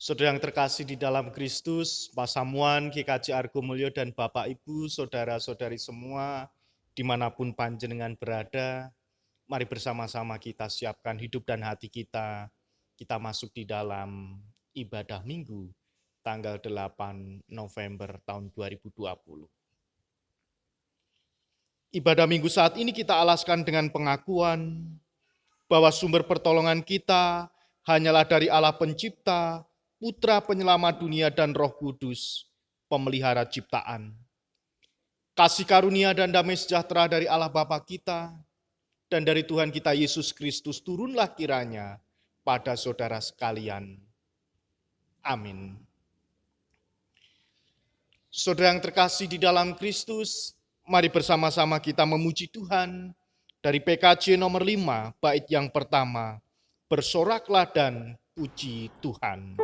Saudara yang terkasih di dalam Kristus, Pak Samuan, GKJ Argo Mulyo, dan Bapak Ibu, saudara-saudari semua, dimanapun panjenengan berada, mari bersama-sama kita siapkan hidup dan hati kita. Kita masuk di dalam ibadah minggu, tanggal 8 November tahun 2020. Ibadah minggu saat ini kita alaskan dengan pengakuan bahwa sumber pertolongan kita hanyalah dari Allah Pencipta, Putra Penyelamat dunia dan Roh Kudus, pemelihara ciptaan. Kasih karunia dan damai sejahtera dari Allah Bapa kita dan dari Tuhan kita Yesus Kristus turunlah kiranya pada saudara sekalian. Amin. Saudara yang terkasih di dalam Kristus, mari bersama-sama kita memuji Tuhan dari PKJ nomor 5, bait yang pertama, bersoraklah dan puji Tuhan.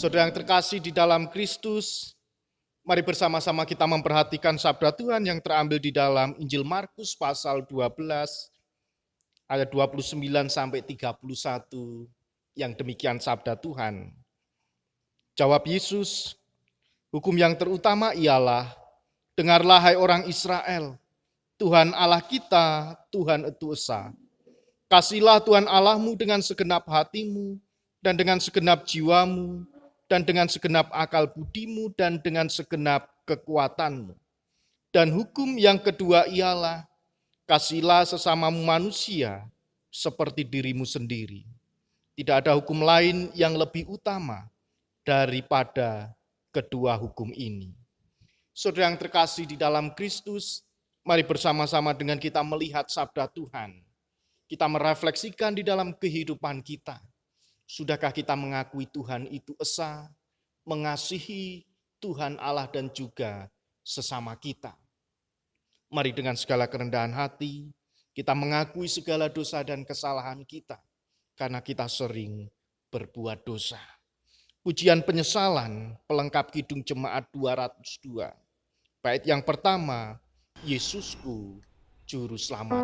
Saudara yang terkasih di dalam Kristus, mari bersama-sama kita memperhatikan sabda Tuhan yang terambil di dalam Injil Markus pasal 12, ayat 29 sampai 31, yang demikian sabda Tuhan. Jawab Yesus, hukum yang terutama ialah, dengarlah hai orang Israel, Tuhan Allah kita, Tuhan itu esa. Kasihlah Tuhan Allahmu dengan segenap hatimu, dan dengan segenap jiwamu, dan dengan segenap akal budimu, dan dengan segenap kekuatanmu. Dan hukum yang kedua ialah, kasihlah sesamamu manusia seperti dirimu sendiri. Tidak ada hukum lain yang lebih utama daripada kedua hukum ini. Saudara yang terkasih di dalam Kristus, mari bersama-sama dengan kita melihat sabda Tuhan. Kita merefleksikan di dalam kehidupan kita. Sudahkah kita mengakui Tuhan itu esa, mengasihi Tuhan Allah dan juga sesama kita? Mari dengan segala kerendahan hati, kita mengakui segala dosa dan kesalahan kita, karena kita sering berbuat dosa. Pujian penyesalan, pelengkap Kidung Jemaat 202. Bait yang pertama, Yesusku Juru Selamat.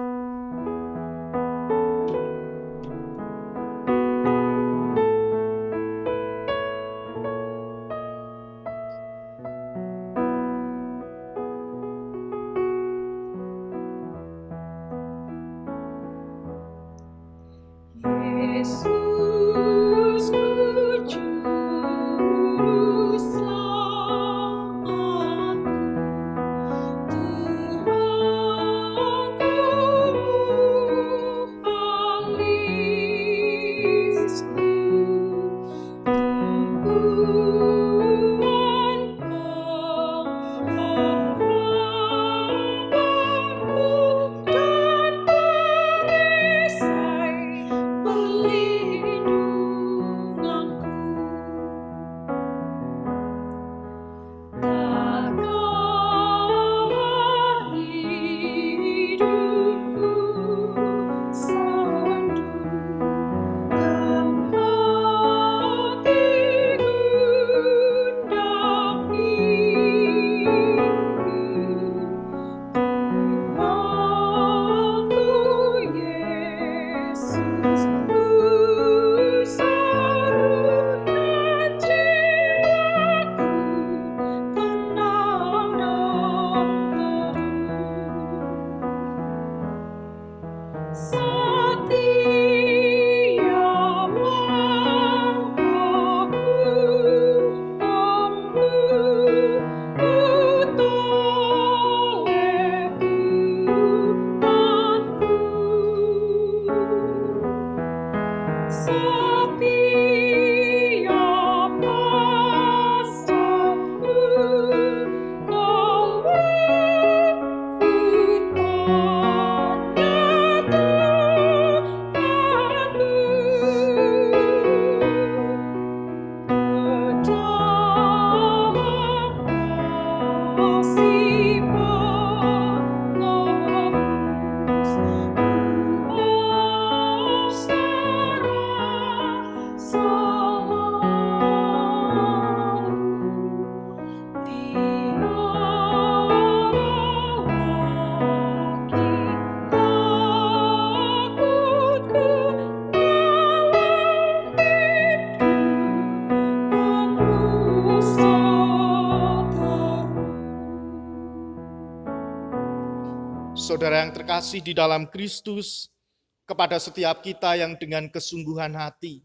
Saudara yang terkasih di dalam Kristus, kepada setiap kita yang dengan kesungguhan hati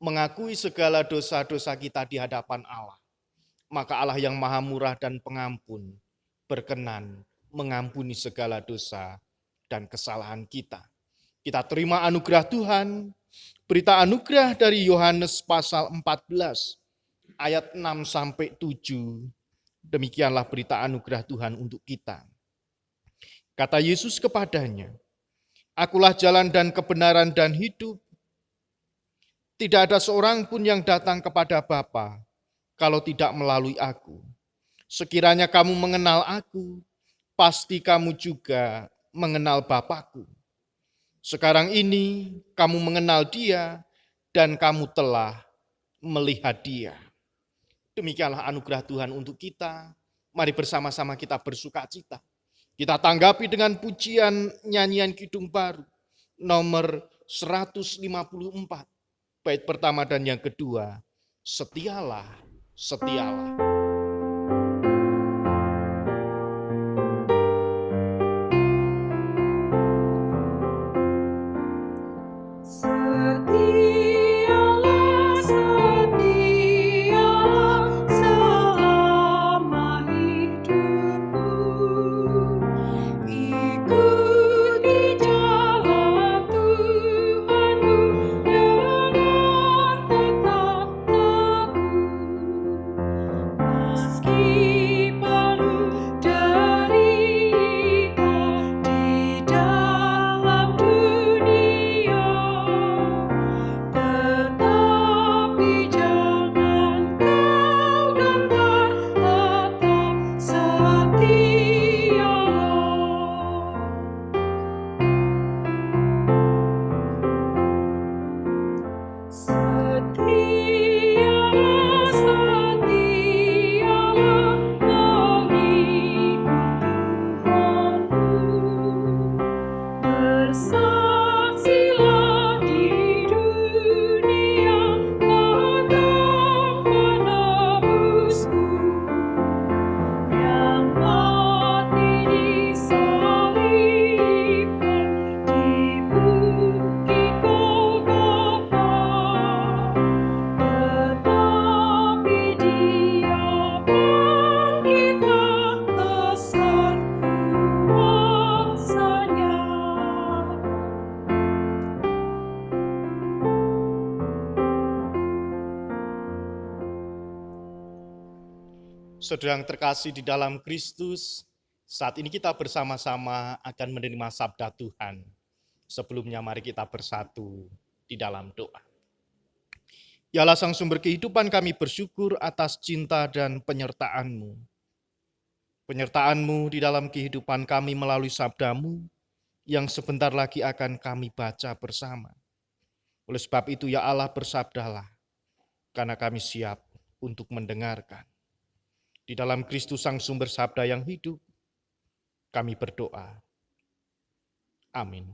mengakui segala dosa-dosa kita di hadapan Allah, maka Allah yang Maha Murah dan Pengampun berkenan mengampuni segala dosa dan kesalahan kita. Kita terima anugerah Tuhan, berita anugerah dari Yohanes pasal 14 ayat 6-7. Demikianlah berita anugerah Tuhan untuk kita. Kata Yesus kepadanya, "Akulah jalan dan kebenaran dan hidup. Tidak ada seorang pun yang datang kepada Bapa kalau tidak melalui aku. Sekiranya kamu mengenal aku, pasti kamu juga mengenal Bapa-Ku. Sekarang ini kamu mengenal Dia dan kamu telah melihat Dia." Demikianlah anugerah Tuhan untuk kita. Mari bersama-sama kita bersukacita. Kita tanggapi dengan pujian nyanyian Kidung Baru nomor 154. Bait pertama dan yang kedua, setialah, setialah. Saudara yang terkasih di dalam Kristus, saat ini kita bersama-sama akan menerima sabda Tuhan. Sebelumnya mari kita bersatu di dalam doa. Ya Allah Sang Sumber kehidupan, kami bersyukur atas cinta dan penyertaan-Mu. Penyertaan-Mu di dalam kehidupan kami melalui sabda-Mu yang sebentar lagi akan kami baca bersama. Oleh sebab itu ya Allah, bersabdalah, karena kami siap untuk mendengarkan. Di dalam Kristus Sang Sumber Sabda yang hidup, kami berdoa. Amin.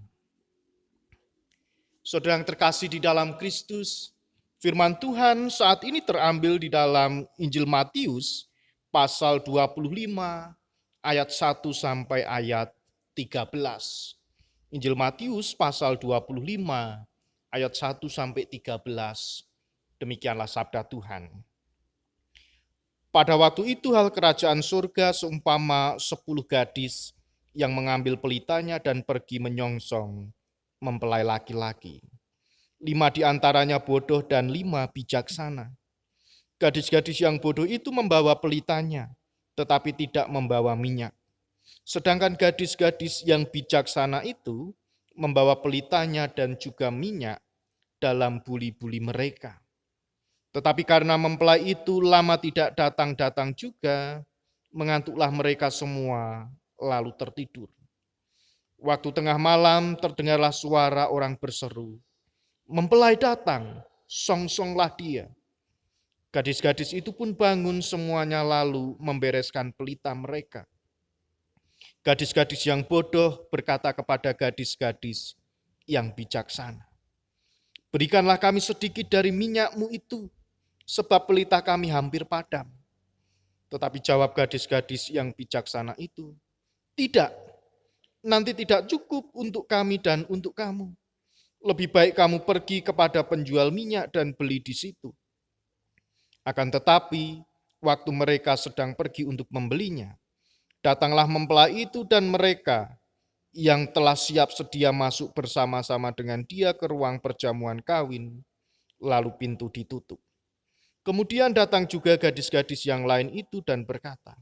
Saudara yang terkasih di dalam Kristus, firman Tuhan saat ini terambil di dalam Injil Matius pasal 25 ayat 1 sampai ayat 13. Injil Matius pasal 25 ayat 1 sampai 13. Demikianlah sabda Tuhan. Pada waktu itu hal kerajaan surga seumpama 10 gadis yang mengambil pelitanya dan pergi menyongsong mempelai laki-laki. 5 di antaranya bodoh dan 5 bijaksana. Gadis-gadis yang bodoh itu membawa pelitanya, tetapi tidak membawa minyak. Sedangkan gadis-gadis yang bijaksana itu membawa pelitanya dan juga minyak dalam buli-buli mereka. Tetapi karena mempelai itu lama tidak datang-datang juga, Mengantuklah mereka semua, lalu tertidur. Waktu tengah malam terdengarlah suara orang berseru, "Mempelai datang, song-songlah dia." Gadis-gadis itu pun bangun semuanya lalu membereskan pelita mereka. Gadis-gadis yang bodoh berkata kepada gadis-gadis yang bijaksana, "Berikanlah kami sedikit dari minyakmu itu, sebab pelita kami hampir padam." Tetapi jawab gadis-gadis yang bijaksana itu, "Tidak, nanti tidak cukup untuk kami dan untuk kamu. Lebih baik kamu pergi kepada penjual minyak dan beli di situ." Akan tetapi, waktu mereka sedang pergi untuk membelinya, datanglah mempelai itu dan mereka yang telah siap sedia masuk bersama-sama dengan dia ke ruang perjamuan kawin, lalu pintu ditutup. Kemudian datang juga gadis-gadis yang lain itu dan berkata,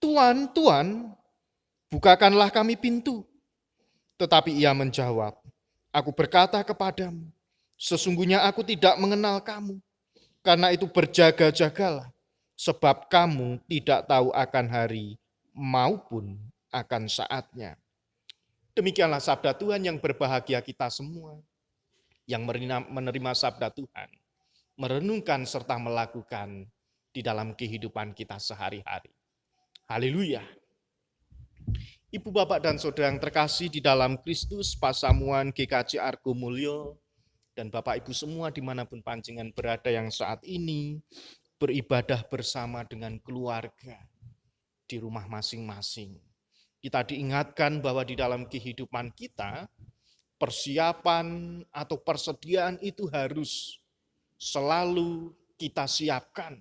"Tuan, Tuan, bukakanlah kami pintu." Tetapi ia menjawab, "Aku berkata kepadamu, sesungguhnya aku tidak mengenal kamu. Karena itu berjaga-jagalah, sebab kamu tidak tahu akan hari maupun akan saatnya." Demikianlah sabda Tuhan. Yang berbahagia kita semua yang menerima sabda Tuhan, merenungkan serta melakukan di dalam kehidupan kita sehari-hari. Haleluya. Ibu, bapak, dan saudara yang terkasih di dalam Kristus, Pasamuan GKJ Argo Mulyo, dan bapak ibu semua dimanapun panjenengan berada yang saat ini beribadah bersama dengan keluarga di rumah masing-masing. Kita diingatkan bahwa di dalam kehidupan kita, persiapan atau persediaan itu harus selalu kita siapkan,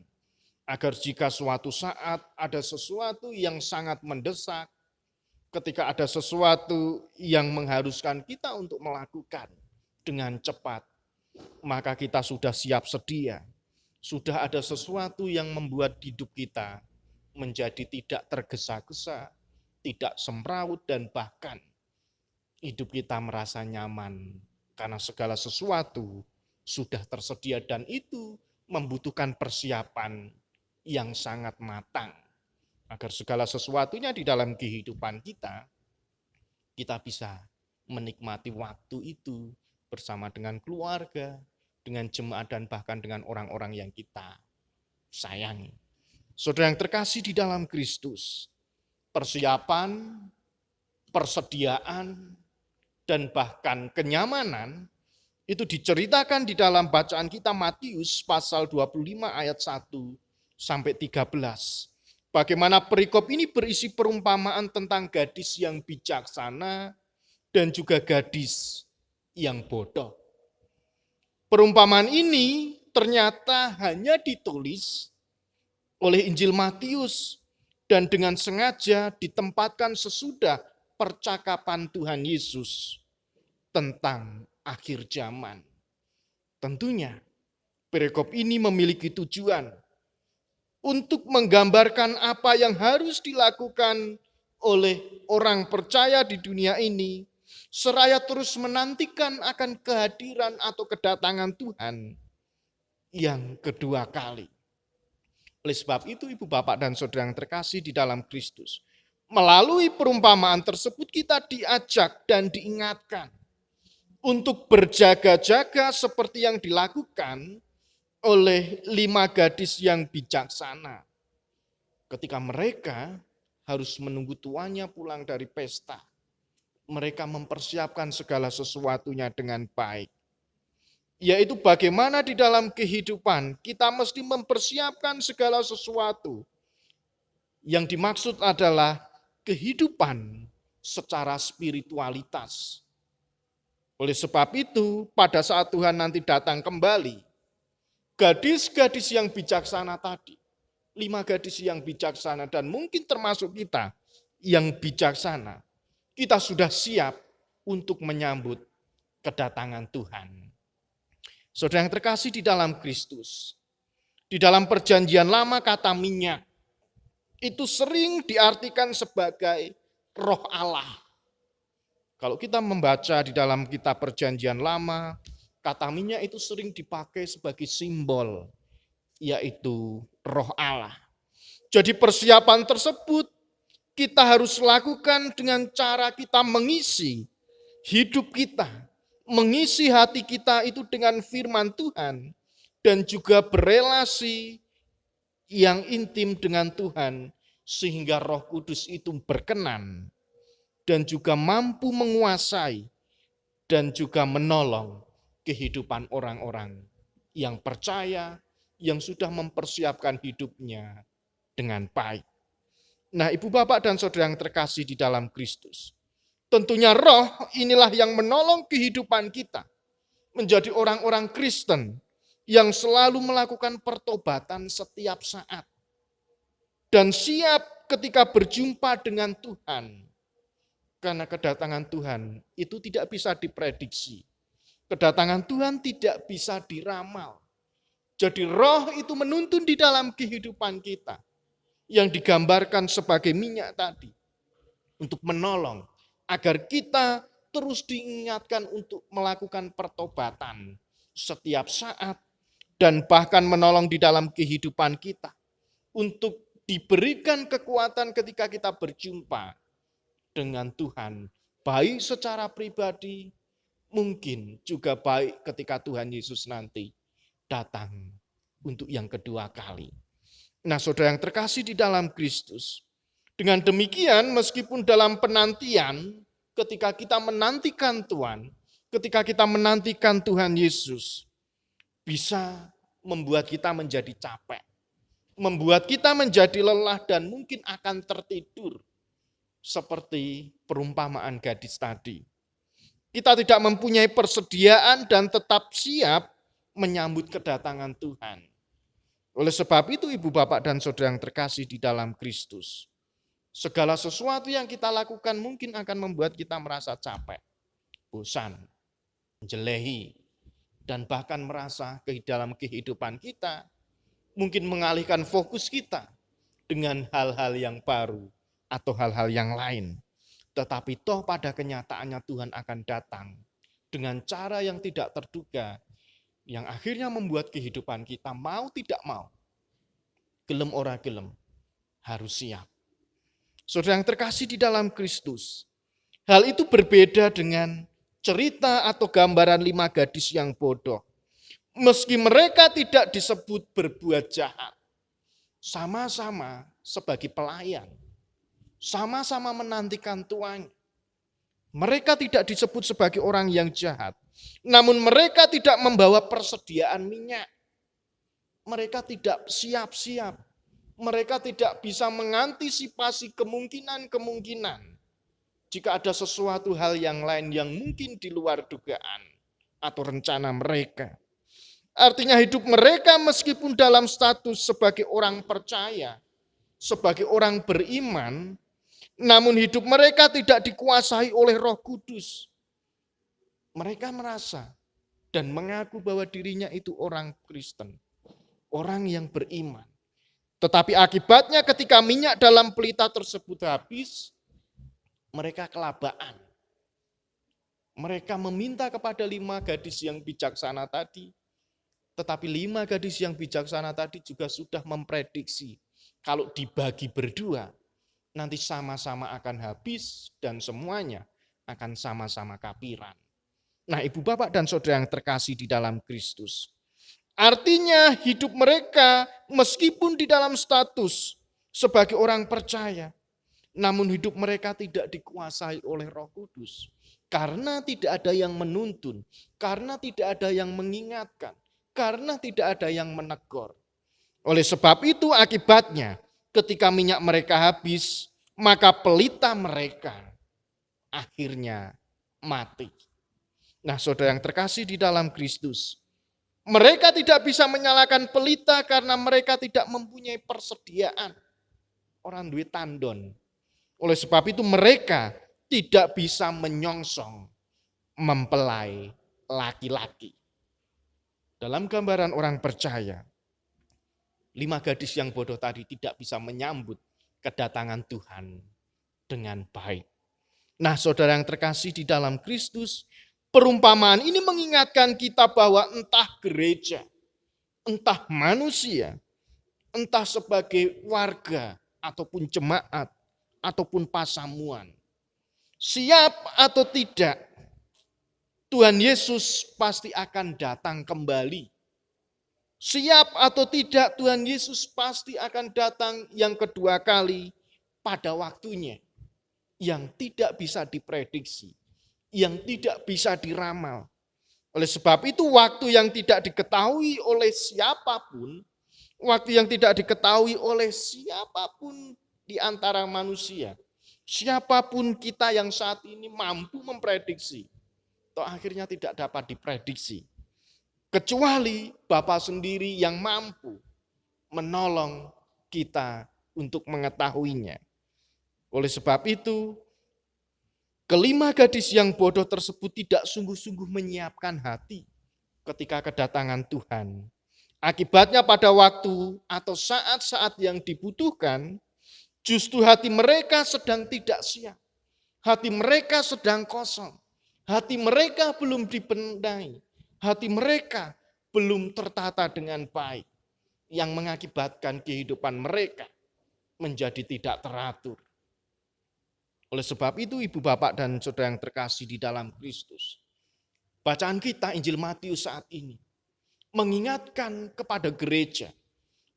agar jika suatu saat ada sesuatu yang sangat mendesak, ketika ada sesuatu yang mengharuskan kita untuk melakukan dengan cepat, maka kita sudah siap sedia. Sudah ada sesuatu yang membuat hidup kita menjadi tidak tergesa-gesa, tidak semrawut, dan bahkan hidup kita merasa nyaman karena segala sesuatu sudah tersedia, dan itu membutuhkan persiapan yang sangat matang agar segala sesuatunya di dalam kehidupan kita bisa menikmati waktu itu bersama dengan keluarga, dengan jemaat, dan bahkan dengan orang-orang yang kita sayangi. Saudara yang terkasih di dalam Kristus, persiapan, persediaan, dan bahkan kenyamanan itu diceritakan di dalam bacaan kita Matius pasal 25 ayat 1 sampai 13. Bagaimana perikop ini berisi perumpamaan tentang gadis yang bijaksana dan juga gadis yang bodoh. Perumpamaan ini ternyata hanya ditulis oleh Injil Matius dan dengan sengaja ditempatkan sesudah percakapan Tuhan Yesus tentang akhir zaman. Tentunya perikop ini memiliki tujuan untuk menggambarkan apa yang harus dilakukan oleh orang percaya di dunia ini, seraya terus menantikan akan kehadiran atau kedatangan Tuhan yang kedua kali. Oleh sebab itu, ibu, bapak, dan saudara yang terkasih di dalam Kristus, melalui perumpamaan tersebut kita diajak dan diingatkan untuk berjaga-jaga seperti yang dilakukan oleh 5 gadis yang bijaksana. Ketika mereka harus menunggu tuannya pulang dari pesta, mereka mempersiapkan segala sesuatunya dengan baik. Yaitu bagaimana di dalam kehidupan kita mesti mempersiapkan segala sesuatu. Yang dimaksud adalah kehidupan secara spiritualitas. Oleh sebab itu, pada saat Tuhan nanti datang kembali, gadis-gadis yang bijaksana tadi, 5 gadis yang bijaksana, dan mungkin termasuk kita yang bijaksana, kita sudah siap untuk menyambut kedatangan Tuhan. Saudara yang terkasih di dalam Kristus, di dalam perjanjian lama kata minyak itu sering diartikan sebagai roh Allah. Kalau kita membaca di dalam kitab perjanjian lama, kata minyak itu sering dipakai sebagai simbol, yaitu roh Allah. Jadi persiapan tersebut kita harus lakukan dengan cara kita mengisi hidup kita, mengisi hati kita itu dengan firman Tuhan, dan juga berelasi yang intim dengan Tuhan, sehingga Roh Kudus itu berkenan dan juga mampu menguasai dan juga menolong kehidupan orang-orang yang percaya, yang sudah mempersiapkan hidupnya dengan baik. Nah, Ibu Bapak dan Saudara yang terkasih di dalam Kristus, tentunya Roh inilah yang menolong kehidupan kita menjadi orang-orang Kristen yang selalu melakukan pertobatan setiap saat dan siap ketika berjumpa dengan Tuhan. Karena kedatangan Tuhan itu tidak bisa diprediksi. Kedatangan Tuhan tidak bisa diramal. Jadi Roh itu menuntun di dalam kehidupan kita yang digambarkan sebagai minyak tadi untuk menolong agar kita terus diingatkan untuk melakukan pertobatan setiap saat dan bahkan menolong di dalam kehidupan kita untuk diberikan kekuatan ketika kita berjumpa dengan Tuhan, baik secara pribadi, mungkin juga baik ketika Tuhan Yesus nanti datang untuk yang kedua kali. Nah, saudara yang terkasih di dalam Kristus, dengan demikian meskipun dalam penantian, ketika kita menantikan Tuhan, ketika kita menantikan Tuhan Yesus, bisa membuat kita menjadi capek, membuat kita menjadi lelah dan mungkin akan tertidur, seperti perumpamaan gadis tadi. Kita tidak mempunyai persediaan dan tetap siap menyambut kedatangan Tuhan. Oleh sebab itu, Ibu Bapak dan Saudara yang terkasih di dalam Kristus, segala sesuatu yang kita lakukan mungkin akan membuat kita merasa capek, bosan, menjelehi, dan bahkan merasa ke dalam kehidupan kita, mungkin mengalihkan fokus kita dengan hal-hal yang baru atau hal-hal yang lain. Tetapi toh pada kenyataannya Tuhan akan datang dengan cara yang tidak terduga, yang akhirnya membuat kehidupan kita mau tidak mau, gelem ora gelem, harus siap. Saudara yang terkasih di dalam Kristus, hal itu berbeda dengan cerita atau gambaran 5 gadis yang bodoh. Meski mereka tidak disebut berbuat jahat, sama-sama sebagai pelayan, sama-sama menantikan tuannya. Mereka tidak disebut sebagai orang yang jahat, namun mereka tidak membawa persediaan minyak. Mereka tidak siap-siap. Mereka tidak bisa mengantisipasi kemungkinan-kemungkinan jika ada sesuatu hal yang lain yang mungkin di luar dugaan atau rencana mereka. Artinya hidup mereka meskipun dalam status sebagai orang percaya, sebagai orang beriman, namun hidup mereka tidak dikuasai oleh Roh Kudus. Mereka merasa dan mengaku bahwa dirinya itu orang Kristen, orang yang beriman. Tetapi akibatnya ketika minyak dalam pelita tersebut habis, mereka kelabaan. Mereka meminta kepada 5 gadis yang bijaksana tadi, tetapi 5 gadis yang bijaksana tadi juga sudah memprediksi kalau dibagi berdua, nanti sama-sama akan habis dan semuanya akan sama-sama kapiran. Nah, Ibu Bapak dan Saudara yang terkasih di dalam Kristus, artinya hidup mereka meskipun di dalam status sebagai orang percaya, namun hidup mereka tidak dikuasai oleh Roh Kudus. Karena tidak ada yang menuntun, karena tidak ada yang mengingatkan, karena tidak ada yang menegur. Oleh sebab itu akibatnya ketika minyak mereka habis, maka pelita mereka akhirnya mati. Nah, saudara yang terkasih di dalam Kristus, mereka tidak bisa menyalakan pelita karena mereka tidak mempunyai persediaan. Orang duit tandon. Oleh sebab itu mereka tidak bisa menyongsong mempelai laki-laki. Dalam gambaran orang percaya, 5 gadis yang bodoh tadi tidak bisa menyambut kedatangan Tuhan dengan baik. Nah, saudara yang terkasih di dalam Kristus, perumpamaan ini mengingatkan kita bahwa entah gereja, entah manusia, entah sebagai warga ataupun jemaat ataupun pasamuan. Siap atau tidak, Tuhan Yesus pasti akan datang kembali. Siap atau tidak, Tuhan Yesus pasti akan datang yang kedua kali pada waktunya yang tidak bisa diprediksi, yang tidak bisa diramal. Oleh sebab itu waktu yang tidak diketahui oleh siapapun, waktu yang tidak diketahui oleh siapapun di antara manusia, siapapun kita yang saat ini mampu memprediksi, toh akhirnya tidak dapat diprediksi. Kecuali Bapa sendiri yang mampu menolong kita untuk mengetahuinya. Oleh sebab itu, kelima gadis yang bodoh tersebut tidak sungguh-sungguh menyiapkan hati ketika kedatangan Tuhan. Akibatnya pada waktu atau saat-saat yang dibutuhkan, justru hati mereka sedang tidak siap. Hati mereka sedang kosong. Hati mereka belum dibenahi. Hati mereka belum tertata dengan baik. Yang mengakibatkan kehidupan mereka menjadi tidak teratur. Oleh sebab itu ibu bapak dan saudara yang terkasih di dalam Kristus, bacaan kita Injil Matius saat ini mengingatkan kepada gereja,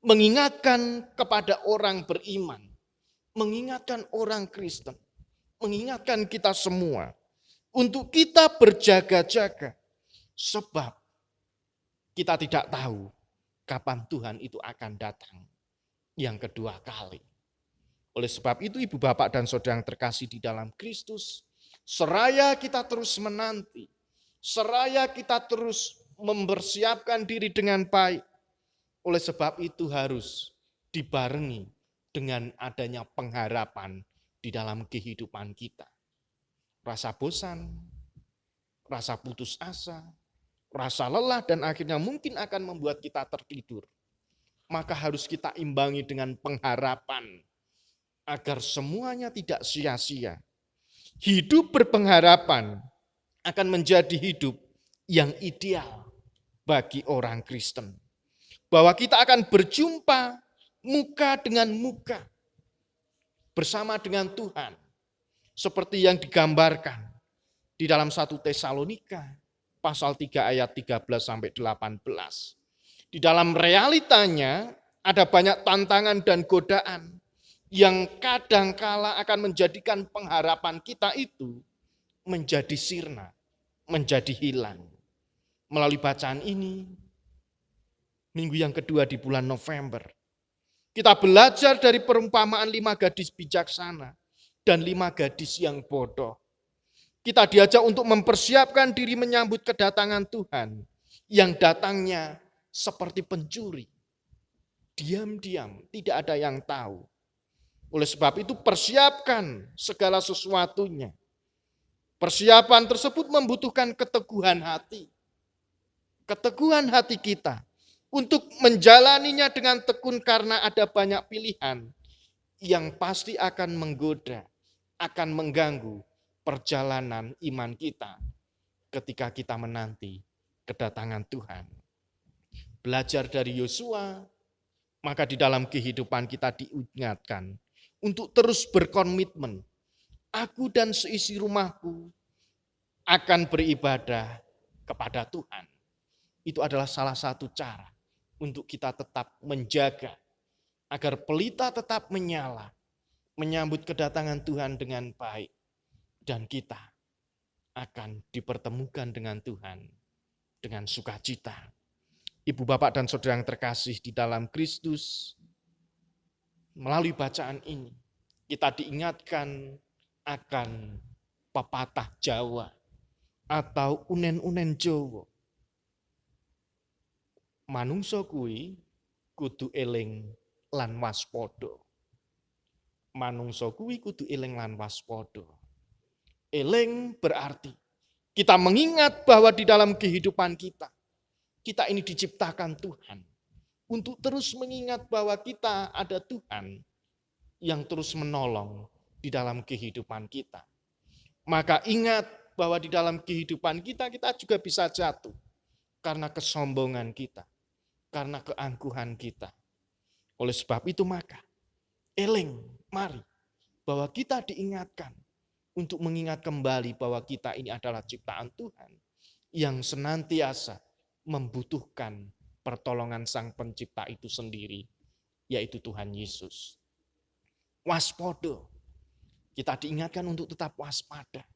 mengingatkan kepada orang beriman, mengingatkan orang Kristen, mengingatkan kita semua untuk kita berjaga-jaga, sebab kita tidak tahu kapan Tuhan itu akan datang yang kedua kali. Oleh sebab itu ibu bapak dan saudara yang terkasih di dalam Kristus, seraya kita terus menanti, seraya kita terus mempersiapkan diri dengan baik, oleh sebab itu harus dibarengi dengan adanya pengharapan di dalam kehidupan kita. Rasa bosan, rasa putus asa, rasa lelah dan akhirnya mungkin akan membuat kita tertidur. Maka harus kita imbangi dengan pengharapan agar semuanya tidak sia-sia. Hidup berpengharapan akan menjadi hidup yang ideal bagi orang Kristen. Bahwa kita akan berjumpa muka dengan muka bersama dengan Tuhan. Seperti yang digambarkan di dalam 1 Tesalonika pasal 3 ayat 13 sampai 18. Di dalam realitanya ada banyak tantangan dan godaan yang kadangkala akan menjadikan pengharapan kita itu menjadi sirna, menjadi hilang. Melalui bacaan ini, minggu yang kedua di bulan November, kita belajar dari perumpamaan 5 gadis bijaksana dan 5 gadis yang bodoh. Kita diajak untuk mempersiapkan diri menyambut kedatangan Tuhan yang datangnya seperti pencuri. Diam-diam, tidak ada yang tahu. Oleh sebab itu persiapkan segala sesuatunya. Persiapan tersebut membutuhkan keteguhan hati. Keteguhan hati kita untuk menjalaninya dengan tekun karena ada banyak pilihan yang pasti akan menggoda, akan mengganggu perjalanan iman kita ketika kita menanti kedatangan Tuhan. Belajar dari Yosua, maka di dalam kehidupan kita diingatkan untuk terus berkomitmen. Aku dan seisi rumahku akan beribadah kepada Tuhan. Itu adalah salah satu cara untuk kita tetap menjaga agar pelita tetap menyala, menyambut kedatangan Tuhan dengan baik, dan kita akan dipertemukan dengan Tuhan dengan sukacita. Ibu bapak dan saudara yang terkasih di dalam Kristus, melalui bacaan ini kita diingatkan akan pepatah Jawa atau unen-unen Jawa. Manungsa kuwi kudu eling lan waspada. Manungsa kuwi kudu eling lan waspada. Eling berarti kita mengingat bahwa di dalam kehidupan kita ini diciptakan Tuhan untuk terus mengingat bahwa kita ada Tuhan yang terus menolong di dalam kehidupan kita. Maka ingat bahwa di dalam kehidupan kita juga bisa jatuh karena kesombongan kita, karena keangkuhan kita. Oleh sebab itu maka, eling, mari, bahwa kita diingatkan untuk mengingat kembali bahwa kita ini adalah ciptaan Tuhan yang senantiasa membutuhkan pertolongan Sang Pencipta itu sendiri, yaitu Tuhan Yesus. Waspada, kita diingatkan untuk tetap waspada.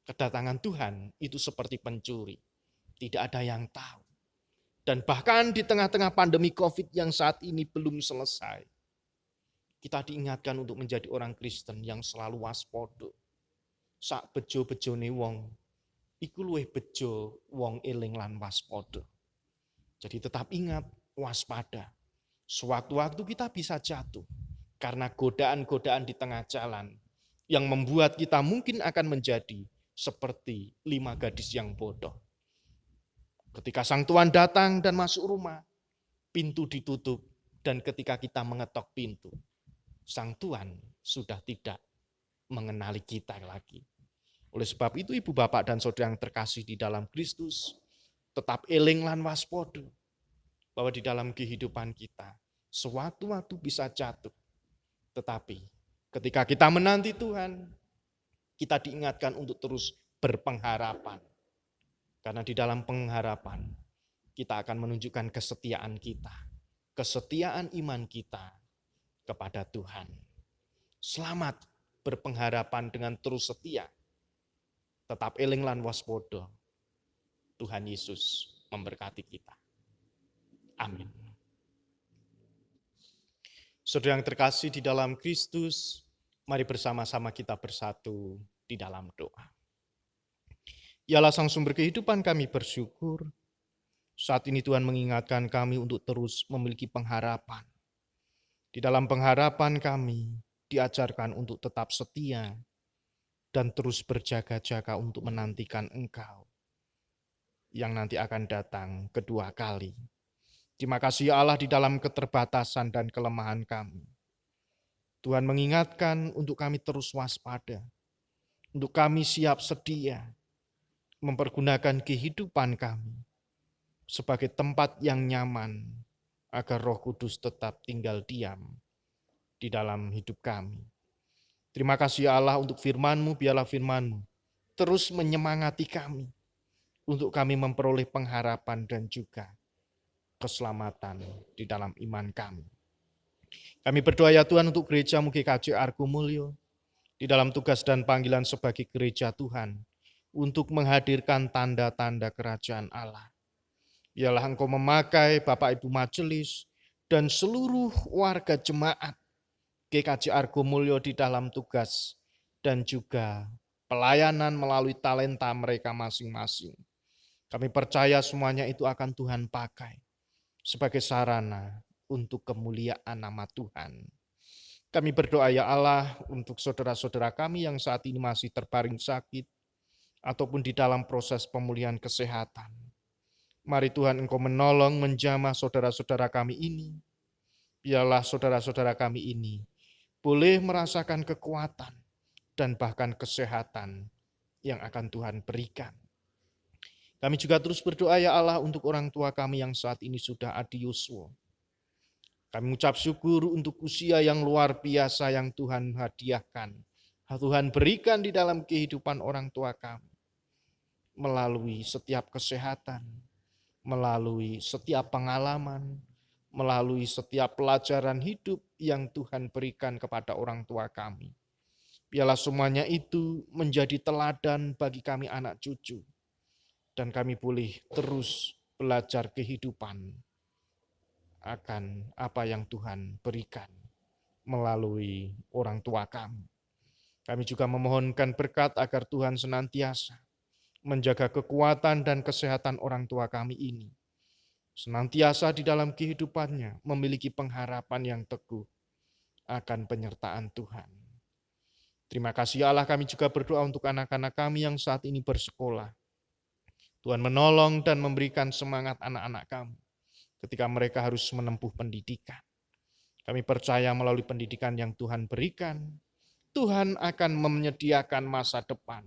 Kedatangan Tuhan itu seperti pencuri, tidak ada yang tahu. Dan bahkan di tengah-tengah pandemi COVID yang saat ini belum selesai, kita diingatkan untuk menjadi orang Kristen yang selalu waspada. Sak bejo-bejone wong, iku luwih bejo wong eling lan waspada. Jadi tetap ingat, waspada. Sewaktu-waktu kita bisa jatuh karena godaan-godaan di tengah jalan yang membuat kita mungkin akan menjadi seperti 5 gadis yang bodoh. Ketika sang tuan datang dan masuk rumah, pintu ditutup, dan ketika kita mengetok pintu, sang tuan sudah tidak mengenali kita lagi. Oleh sebab itu ibu bapak dan saudara yang terkasih di dalam Kristus, tetap eling lan waspada bahwa di dalam kehidupan kita sewaktu-waktu bisa jatuh. Tetapi ketika kita menanti Tuhan, kita diingatkan untuk terus berpengharapan. Karena di dalam pengharapan kita akan menunjukkan kesetiaan kita, kesetiaan iman kita kepada Tuhan. Selamat berpengharapan dengan terus setia. Tetap eling lan waspada. Tuhan Yesus memberkati kita. Amin. Saudara yang terkasih di dalam Kristus, mari bersama-sama kita bersatu di dalam doa. Ya Allah Sang Sumber kehidupan, kami bersyukur. Saat ini Tuhan mengingatkan kami untuk terus memiliki pengharapan. Di dalam pengharapan kami diajarkan untuk tetap setia dan terus berjaga-jaga untuk menantikan Engkau yang nanti akan datang kedua kali. Terima kasih ya Allah, di dalam keterbatasan dan kelemahan kami, Tuhan mengingatkan untuk kami terus waspada, untuk kami siap sedia mempergunakan kehidupan kami sebagai tempat yang nyaman agar Roh Kudus tetap tinggal diam di dalam hidup kami. Terima kasih ya Allah untuk firman-Mu, biarlah firman-Mu terus menyemangati kami untuk kami memperoleh pengharapan dan juga keselamatan di dalam iman kami. Kami berdoa ya Tuhan untuk gereja-Mu GKJ Argomulyo di dalam tugas dan panggilan sebagai gereja Tuhan untuk menghadirkan tanda-tanda kerajaan Allah. Biarlah Engkau memakai Bapak Ibu Majelis dan seluruh warga jemaat GKJ Argomulyo di dalam tugas dan juga pelayanan melalui talenta mereka masing-masing. Kami percaya semuanya itu akan Tuhan pakai sebagai sarana untuk kemuliaan nama Tuhan. Kami berdoa ya Allah untuk saudara-saudara kami yang saat ini masih terbaring sakit ataupun di dalam proses pemulihan kesehatan. Mari Tuhan Engkau menolong, menjamah saudara-saudara kami ini. Biarlah saudara-saudara kami ini boleh merasakan kekuatan dan bahkan kesehatan yang akan Tuhan berikan. Kami juga terus berdoa ya Allah untuk orang tua kami yang saat ini sudah adiuswo. Kami mengucap syukur untuk usia yang luar biasa yang Tuhan hadiahkan, Tuhan berikan di dalam kehidupan orang tua kami. Melalui setiap kesehatan, melalui setiap pengalaman, melalui setiap pelajaran hidup yang Tuhan berikan kepada orang tua kami. Biarlah semuanya itu menjadi teladan bagi kami anak cucu. Dan kami boleh terus belajar kehidupan akan apa yang Tuhan berikan melalui orang tua kami. Kami juga memohonkan berkat agar Tuhan senantiasa menjaga kekuatan dan kesehatan orang tua kami ini. Senantiasa di dalam kehidupannya memiliki pengharapan yang teguh akan penyertaan Tuhan. Terima kasih Allah, kami juga berdoa untuk anak-anak kami yang saat ini bersekolah. Tuhan menolong dan memberikan semangat anak-anak kami ketika mereka harus menempuh pendidikan. Kami percaya melalui pendidikan yang Tuhan berikan, Tuhan akan menyediakan masa depan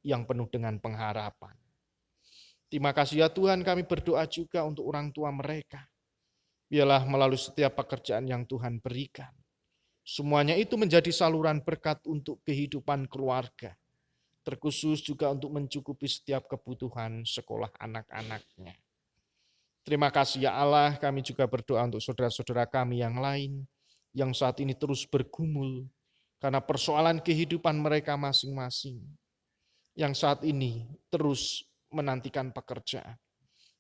yang penuh dengan pengharapan. Terima kasih ya Tuhan, kami berdoa juga untuk orang tua mereka Biarlah melalui setiap pekerjaan yang Tuhan berikan, semuanya itu menjadi saluran berkat untuk kehidupan keluarga, terkhusus juga untuk mencukupi setiap kebutuhan sekolah anak-anaknya. Terima kasih ya Allah, kami juga berdoa untuk saudara-saudara kami yang lain, yang saat ini terus bergumul, karena persoalan kehidupan mereka masing-masing, yang saat ini terus menantikan pekerjaan,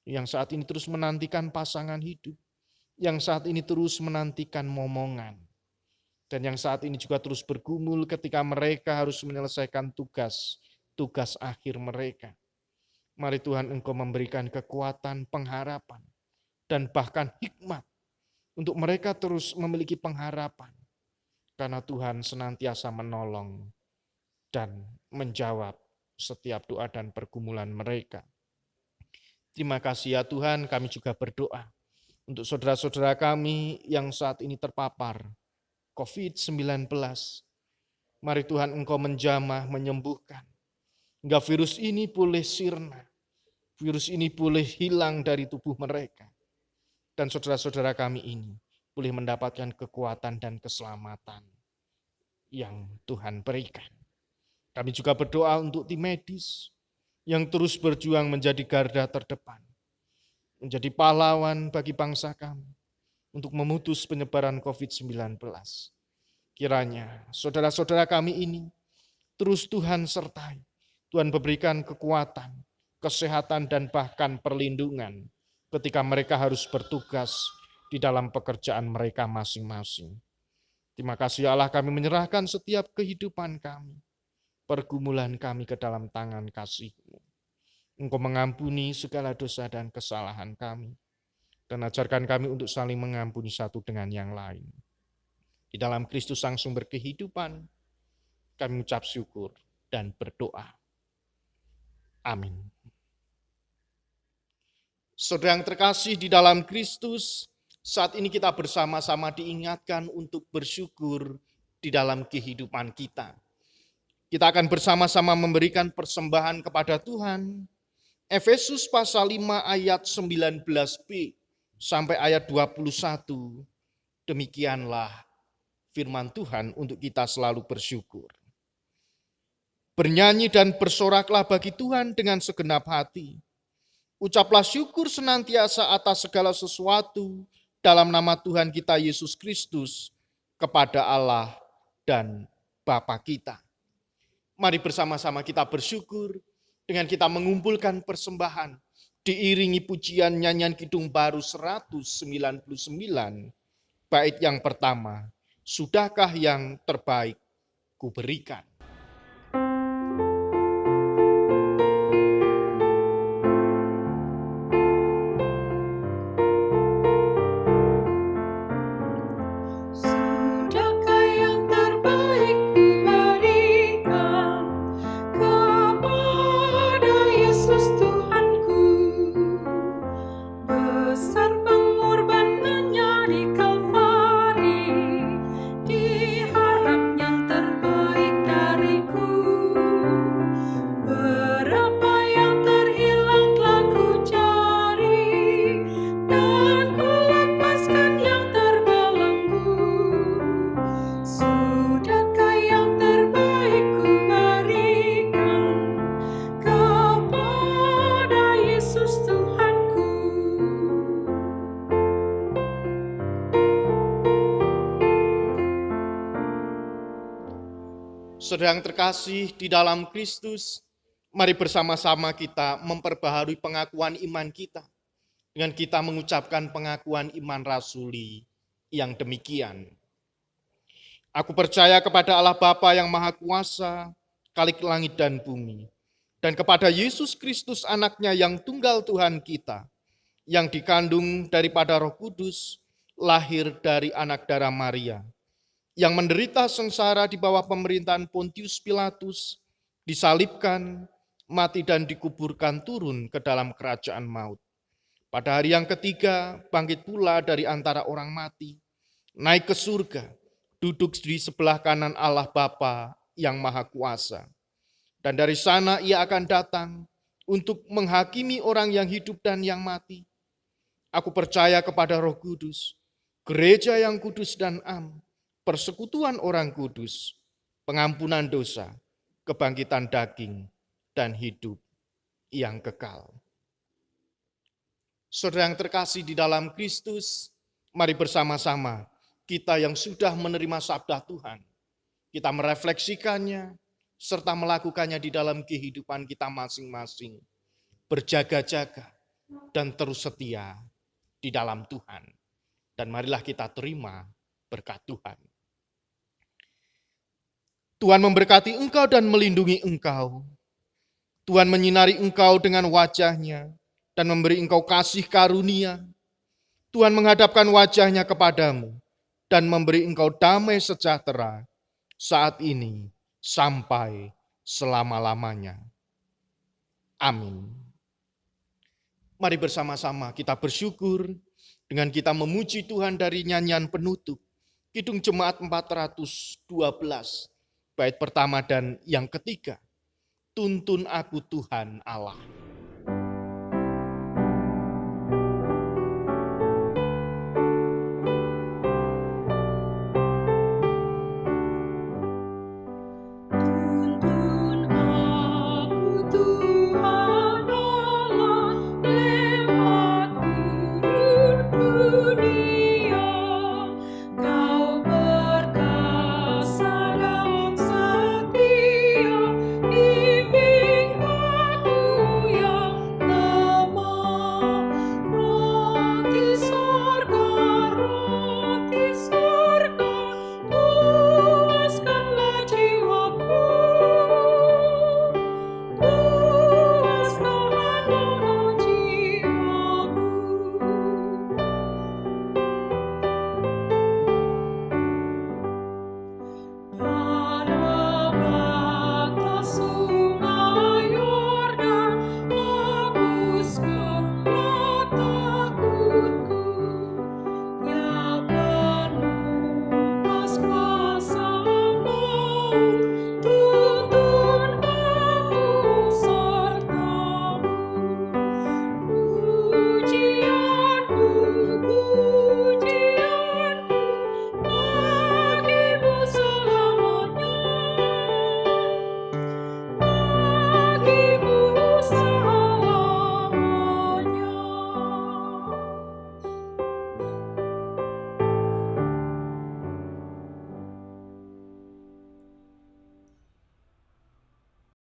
yang saat ini terus menantikan pasangan hidup, yang saat ini terus menantikan momongan, dan yang saat ini juga terus bergumul ketika mereka harus menyelesaikan tugas akhir mereka. Mari Tuhan Engkau memberikan kekuatan, pengharapan, dan bahkan hikmat untuk mereka terus memiliki pengharapan, karena Tuhan senantiasa menolong dan menjawab setiap doa dan pergumulan mereka. Terima kasih ya Tuhan, kami juga berdoa untuk saudara-saudara kami yang saat ini terpapar COVID-19. Mari Tuhan Engkau menjamah, menyembuhkan, hingga virus ini boleh sirna, virus ini boleh hilang dari tubuh mereka. Dan saudara-saudara kami ini boleh mendapatkan kekuatan dan keselamatan yang Tuhan berikan. Kami juga berdoa untuk tim medis yang terus berjuang menjadi garda terdepan, menjadi pahlawan bagi bangsa kami untuk memutus penyebaran COVID-19. Kiranya saudara-saudara kami ini terus Tuhan sertai, Tuhan berikan kekuatan, kesehatan, dan bahkan perlindungan ketika mereka harus bertugas di dalam pekerjaan mereka masing-masing. Terima kasih Allah, kami menyerahkan setiap kehidupan kami, pergumulan kami ke dalam tangan kasih-Mu. Engkau mengampuni segala dosa dan kesalahan kami, dan ajarkan kami untuk saling mengampuni satu dengan yang lain. Di dalam Kristus Sang Sumber kehidupan, kami ucap syukur dan berdoa. Amin. Saudara yang terkasih di dalam Kristus, saat ini kita bersama-sama diingatkan untuk bersyukur di dalam kehidupan kita. Kita akan bersama-sama memberikan persembahan kepada Tuhan. Efesus pasal 5 ayat 19b sampai ayat 21. Demikianlah firman Tuhan untuk kita selalu bersyukur. Bernyanyi dan bersoraklah bagi Tuhan dengan segenap hati. Ucaplah syukur senantiasa atas segala sesuatu dalam nama Tuhan kita Yesus Kristus kepada Allah dan Bapa kita. Mari bersama-sama kita bersyukur dengan kita mengumpulkan persembahan diiringi pujian nyanyian Kidung Baru 199, bait yang pertama, sudahkah yang terbaik kuberikan. Saudara yang terkasih di dalam Kristus, mari bersama-sama kita memperbaharui pengakuan iman kita dengan kita mengucapkan pengakuan iman rasuli yang demikian. Aku percaya kepada Allah Bapa yang Maha Kuasa, Khalik langit dan bumi, dan kepada Yesus Kristus anaknya yang tunggal Tuhan kita, yang dikandung daripada Roh Kudus, lahir dari anak darah Maria, yang menderita sengsara di bawah pemerintahan Pontius Pilatus, disalibkan, mati dan dikuburkan turun ke dalam kerajaan maut. Pada hari yang ketiga, bangkit pula dari antara orang mati, naik ke surga, duduk di sebelah kanan Allah Bapa yang Maha Kuasa. Dan dari sana ia akan datang untuk menghakimi orang yang hidup dan yang mati. Aku percaya kepada Roh Kudus, gereja yang kudus dan am, persekutuan orang kudus, pengampunan dosa, kebangkitan daging, dan hidup yang kekal. Saudara yang terkasih di dalam Kristus, mari bersama-sama kita yang sudah menerima sabda Tuhan, kita merefleksikannya, serta melakukannya di dalam kehidupan kita masing-masing. Berjaga-jaga dan terus setia di dalam Tuhan. Dan marilah kita terima berkat Tuhan. Tuhan memberkati engkau dan melindungi engkau. Tuhan menyinari engkau dengan wajah-Nya dan memberi engkau kasih karunia. Tuhan menghadapkan wajah-Nya kepadamu dan memberi engkau damai sejahtera saat ini sampai selama-lamanya. Amin. Mari bersama-sama kita bersyukur dengan kita memuji Tuhan dari nyanyian penutup Kidung Jemaat 412, bait pertama dan yang ketiga. Tuntun aku Tuhan Allah.